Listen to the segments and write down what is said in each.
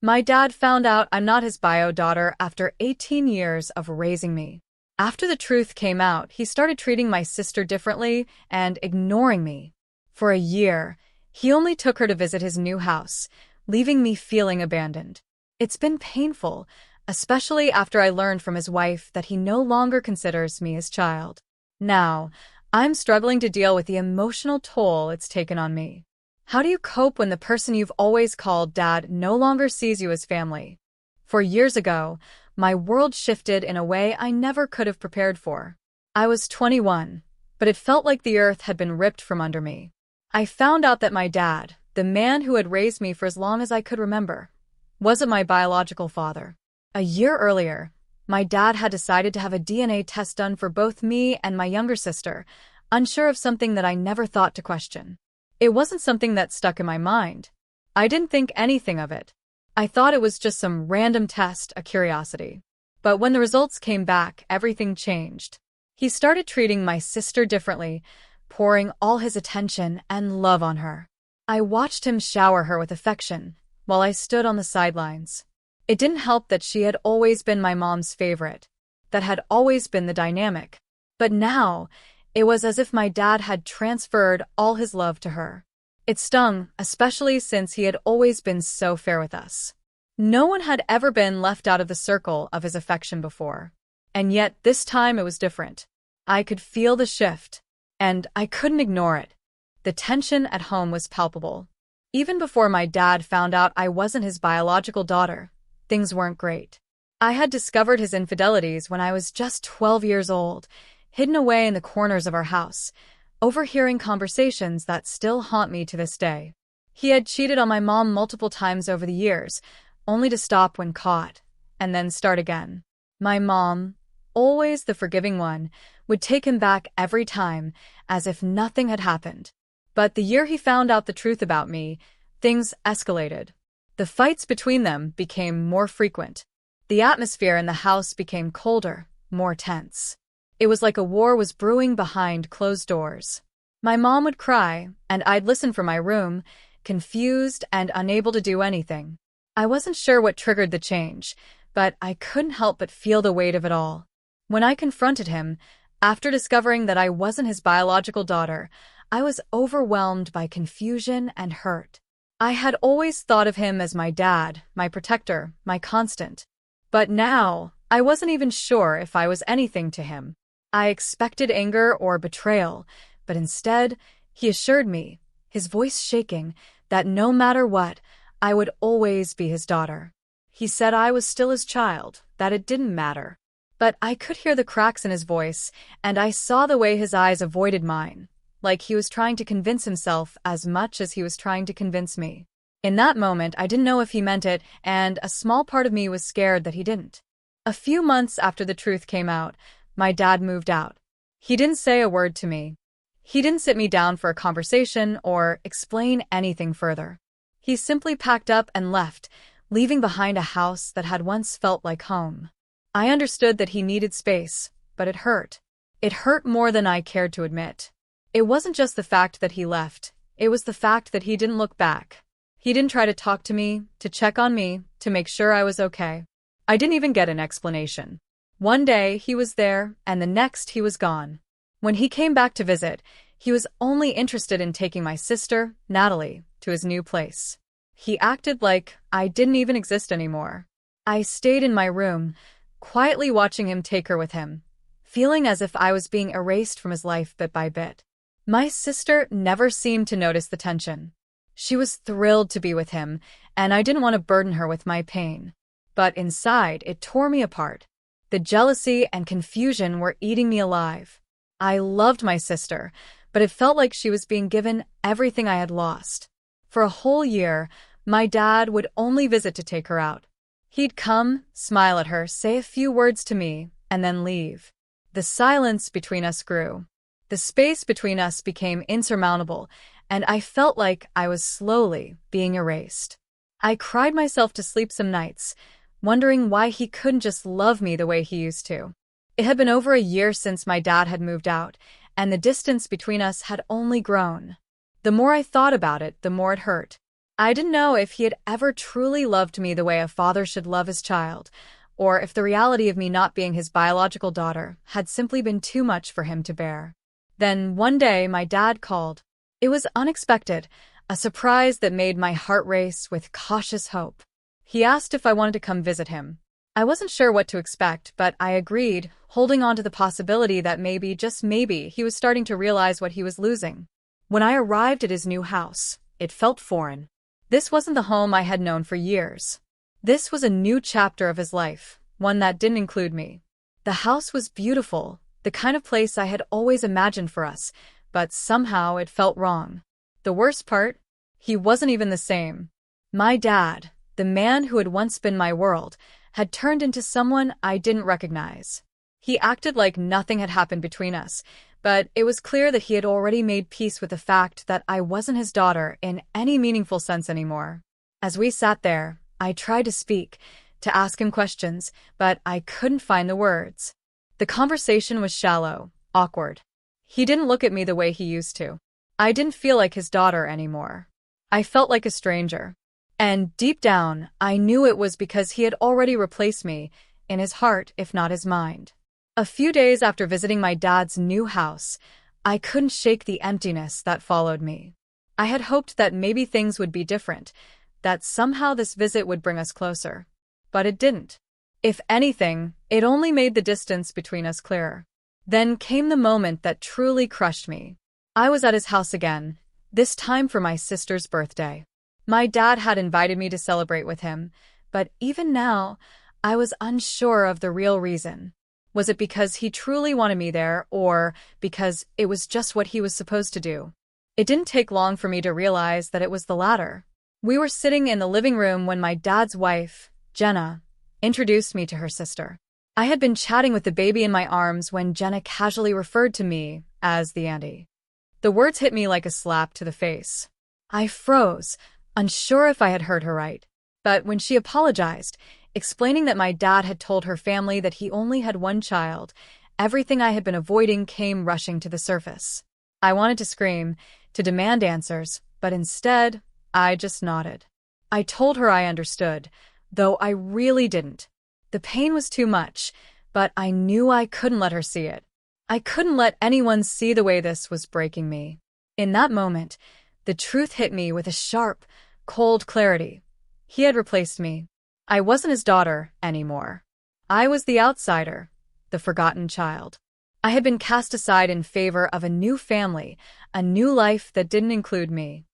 My dad found out I'm not his bio daughter after 18 years of raising me. After the truth came out, he started treating my sister differently and ignoring me. For a year, he only took her to visit his new house, leaving me feeling abandoned. It's been painful, especially after I learned from his wife that he no longer considers me his child. Now, I'm struggling to deal with the emotional toll it's taken on me. How do you cope when the person you've always called dad no longer sees you as family? 4 years ago, my world shifted in a way I never could have prepared for. I was 21, but it felt like the earth had been ripped from under me. I found out that my dad, the man who had raised me for as long as I could remember, wasn't my biological father. A year earlier, my dad had decided to have a DNA test done for both me and my younger sister, unsure of something that I never thought to question. It wasn't something that stuck in my mind. I didn't think anything of it. I thought it was just some random test, a curiosity. But when the results came back, everything changed. He started treating my sister differently, pouring all his attention and love on her. I watched him shower her with affection, while I stood on the sidelines. It didn't help that she had always been my mom's favorite. That had always been the dynamic. But now, it was as if my dad had transferred all his love to her. It stung, especially since he had always been so fair with us. No one had ever been left out of the circle of his affection before. And yet, this time it was different. I could feel the shift, and I couldn't ignore it. The tension at home was palpable. Even before my dad found out I wasn't his biological daughter, things weren't great. I had discovered his infidelities when I was just 12 years old, hidden away in the corners of our house, overhearing conversations that still haunt me to this day. He had cheated on my mom multiple times over the years, only to stop when caught, and then start again. My mom, always the forgiving one, would take him back every time, as if nothing had happened. But the year he found out the truth about me, things escalated. The fights between them became more frequent. The atmosphere in the house became colder, more tense. It was like a war was brewing behind closed doors. My mom would cry, and I'd listen from my room, confused and unable to do anything. I wasn't sure what triggered the change, but I couldn't help but feel the weight of it all. When I confronted him, after discovering that I wasn't his biological daughter, I was overwhelmed by confusion and hurt. I had always thought of him as my dad, my protector, my constant. But now, I wasn't even sure if I was anything to him. I expected anger or betrayal, but instead, he assured me, his voice shaking, that no matter what, I would always be his daughter. He said I was still his child, that it didn't matter. But I could hear the cracks in his voice, and I saw the way his eyes avoided mine, like he was trying to convince himself as much as he was trying to convince me. In that moment, I didn't know if he meant it, and a small part of me was scared that he didn't. A few months after the truth came out, my dad moved out. He didn't say a word to me. He didn't sit me down for a conversation or explain anything further. He simply packed up and left, leaving behind a house that had once felt like home. I understood that he needed space, but it hurt. It hurt more than I cared to admit. It wasn't just the fact that he left, it was the fact that he didn't look back. He didn't try to talk to me, to check on me, to make sure I was okay. I didn't even get an explanation. One day he was there, and the next he was gone. When he came back to visit, he was only interested in taking my sister, Natalie, to his new place. He acted like I didn't even exist anymore. I stayed in my room, quietly watching him take her with him, feeling as if I was being erased from his life bit by bit. My sister never seemed to notice the tension. She was thrilled to be with him, and I didn't want to burden her with my pain. But inside, it tore me apart. The jealousy and confusion were eating me alive. I loved my sister, but it felt like she was being given everything I had lost. For a whole year, my dad would only visit to take her out. He'd come, smile at her, say a few words to me, and then leave. The silence between us grew. The space between us became insurmountable, and I felt like I was slowly being erased. I cried myself to sleep some nights, wondering why he couldn't just love me the way he used to. It had been over a year since my dad had moved out, and the distance between us had only grown. The more I thought about it, the more it hurt. I didn't know if he had ever truly loved me the way a father should love his child, or if the reality of me not being his biological daughter had simply been too much for him to bear. Then one day my dad called. It was unexpected, a surprise that made my heart race with cautious hope. He asked if I wanted to come visit him. I wasn't sure what to expect, but I agreed, holding on to the possibility that maybe, just maybe, he was starting to realize what he was losing. When I arrived at his new house, it felt foreign. This wasn't the home I had known for years. This was a new chapter of his life, one that didn't include me. The house was beautiful, the kind of place I had always imagined for us, but somehow it felt wrong. The worst part? He wasn't even the same. My dad, the man who had once been my world, had turned into someone I didn't recognize. He acted like nothing had happened between us, but it was clear that he had already made peace with the fact that I wasn't his daughter in any meaningful sense anymore. As we sat there, I tried to speak, to ask him questions, but I couldn't find the words. The conversation was shallow, awkward. He didn't look at me the way he used to. I didn't feel like his daughter anymore. I felt like a stranger. And deep down, I knew it was because he had already replaced me, in his heart if not his mind. A few days after visiting my dad's new house, I couldn't shake the emptiness that followed me. I had hoped that maybe things would be different, that somehow this visit would bring us closer. But it didn't. If anything, it only made the distance between us clearer. Then came the moment that truly crushed me. I was at his house again, this time for my sister's birthday. My dad had invited me to celebrate with him, but even now, I was unsure of the real reason. Was it because he truly wanted me there, or because it was just what he was supposed to do? It didn't take long for me to realize that it was the latter. We were sitting in the living room when my dad's wife, Jenna, introduced me to her sister. I had been chatting with the baby in my arms when Jenna casually referred to me as the auntie. The words hit me like a slap to the face. I froze, unsure if I had heard her right. But when she apologized, explaining that my dad had told her family that he only had one child, everything I had been avoiding came rushing to the surface. I wanted to scream, to demand answers, but instead, I just nodded. I told her I understood, though I really didn't. The pain was too much, but I knew I couldn't let her see it. I couldn't let anyone see the way this was breaking me. In that moment, the truth hit me with a sharp, cold clarity. He had replaced me. I wasn't his daughter anymore. I was the outsider, the forgotten child. I had been cast aside in favor of a new family, a new life that didn't include me.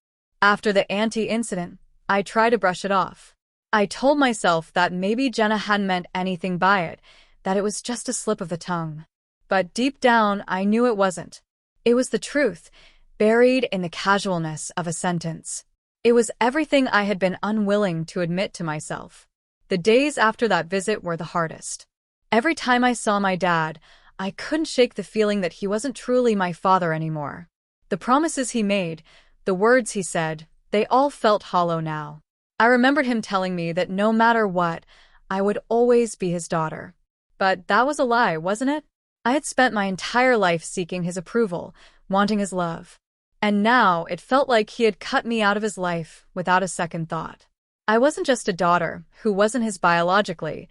After the auntie incident, I tried to brush it off. I told myself that maybe Jenna hadn't meant anything by it, that it was just a slip of the tongue. But deep down, I knew it wasn't. It was the truth, buried in the casualness of a sentence. It was everything I had been unwilling to admit to myself. The days after that visit were the hardest. Every time I saw my dad, I couldn't shake the feeling that he wasn't truly my father anymore. The promises he made, the words he said, they all felt hollow now. I remembered him telling me that no matter what, I would always be his daughter. But that was a lie, wasn't it? I had spent my entire life seeking his approval, wanting his love. And now it felt like he had cut me out of his life without a second thought. I wasn't just a daughter who wasn't his biologically.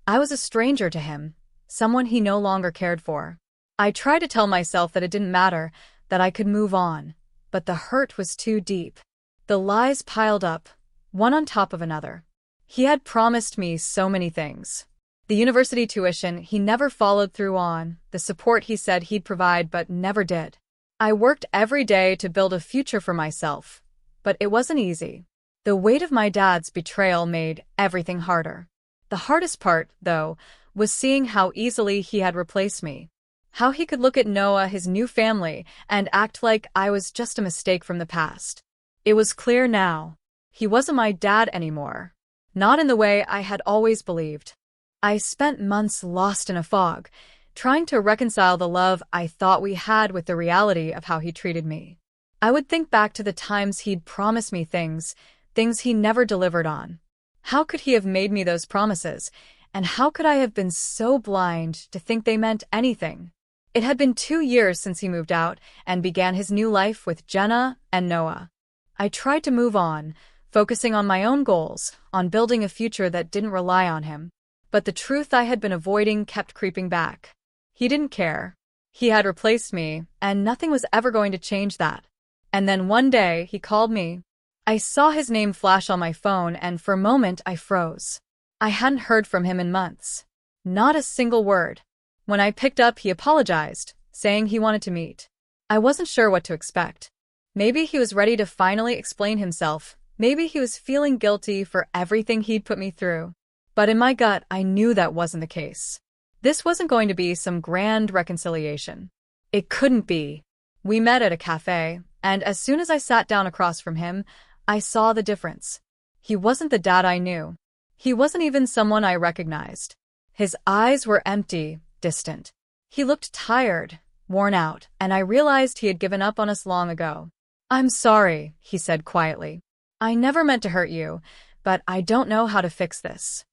I was a stranger to him, someone he no longer cared for. I tried to tell myself that it didn't matter, that I could move on, but the hurt was too deep. The lies piled up, one on top of another. He had promised me so many things. The university tuition he never followed through on, the support he said he'd provide but never did. I worked every day to build a future for myself, but it wasn't easy. The weight of my dad's betrayal made everything harder. The hardest part, though, was seeing how easily he had replaced me. How he could look at Noah, his new family, and act like I was just a mistake from the past. It was clear now. He wasn't my dad anymore. Not in the way I had always believed. I spent months lost in a fog, trying to reconcile the love I thought we had with the reality of how he treated me. I would think back to the times he'd promised me things he never delivered on. How could he have made me those promises, and how could I have been so blind to think they meant anything? It had been 2 years since he moved out and began his new life with Jenna and Noah. I tried to move on, focusing on my own goals, on building a future that didn't rely on him. But the truth I had been avoiding kept creeping back. He didn't care. He had replaced me, and nothing was ever going to change that. And then one day, he called me. I saw his name flash on my phone, and for a moment I froze. I hadn't heard from him in months. Not a single word. When I picked up, he apologized, saying he wanted to meet. I wasn't sure what to expect. Maybe he was ready to finally explain himself. Maybe he was feeling guilty for everything he'd put me through. But in my gut, I knew that wasn't the case. This wasn't going to be some grand reconciliation. It couldn't be. We met at a cafe, and as soon as I sat down across from him, I saw the difference. He wasn't the dad I knew. He wasn't even someone I recognized. His eyes were empty, distant. He looked tired, worn out, and I realized he had given up on us long ago. "I'm sorry," he said quietly. "I never meant to hurt you, but I don't know how to fix this."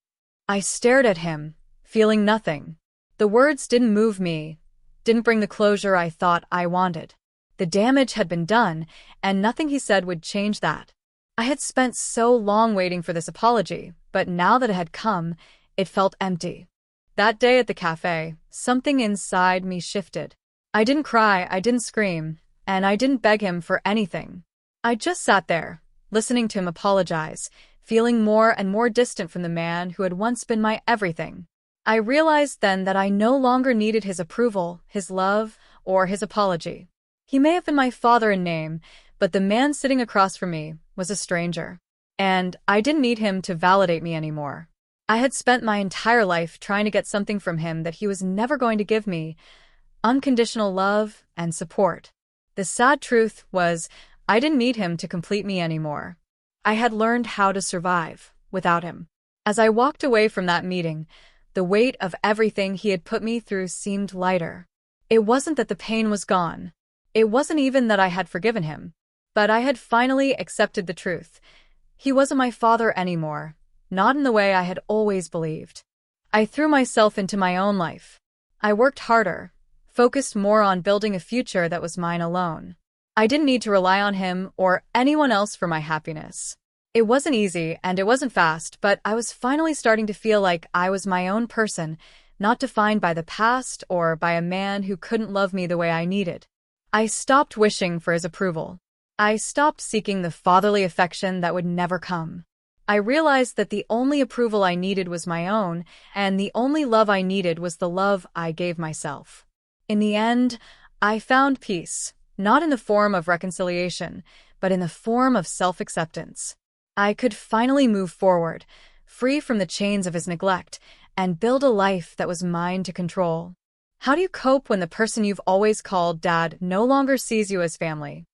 I stared at him, feeling nothing. The words didn't move me, didn't bring the closure I thought I wanted. The damage had been done, and nothing he said would change that. I had spent so long waiting for this apology, but now that it had come, it felt empty. That day at the cafe, something inside me shifted. I didn't cry, I didn't scream, and I didn't beg him for anything. I just sat there, listening to him apologize, feeling more and more distant from the man who had once been my everything. I realized then that I no longer needed his approval, his love, or his apology. He may have been my father in name, but the man sitting across from me was a stranger. And I didn't need him to validate me anymore. I had spent my entire life trying to get something from him that he was never going to give me: unconditional love and support. The sad truth was, I didn't need him to complete me anymore. I had learned how to survive without him. As I walked away from that meeting, the weight of everything he had put me through seemed lighter. It wasn't that the pain was gone. It wasn't even that I had forgiven him. But I had finally accepted the truth. He wasn't my father anymore, not in the way I had always believed. I threw myself into my own life. I worked harder, focused more on building a future that was mine alone. I didn't need to rely on him or anyone else for my happiness. It wasn't easy and it wasn't fast, but I was finally starting to feel like I was my own person, not defined by the past or by a man who couldn't love me the way I needed. I stopped wishing for his approval. I stopped seeking the fatherly affection that would never come. I realized that the only approval I needed was my own, and the only love I needed was the love I gave myself. In the end, I found peace, not in the form of reconciliation, but in the form of self-acceptance. I could finally move forward, free from the chains of his neglect, and build a life that was mine to control. How do you cope when the person you've always called dad no longer sees you as family?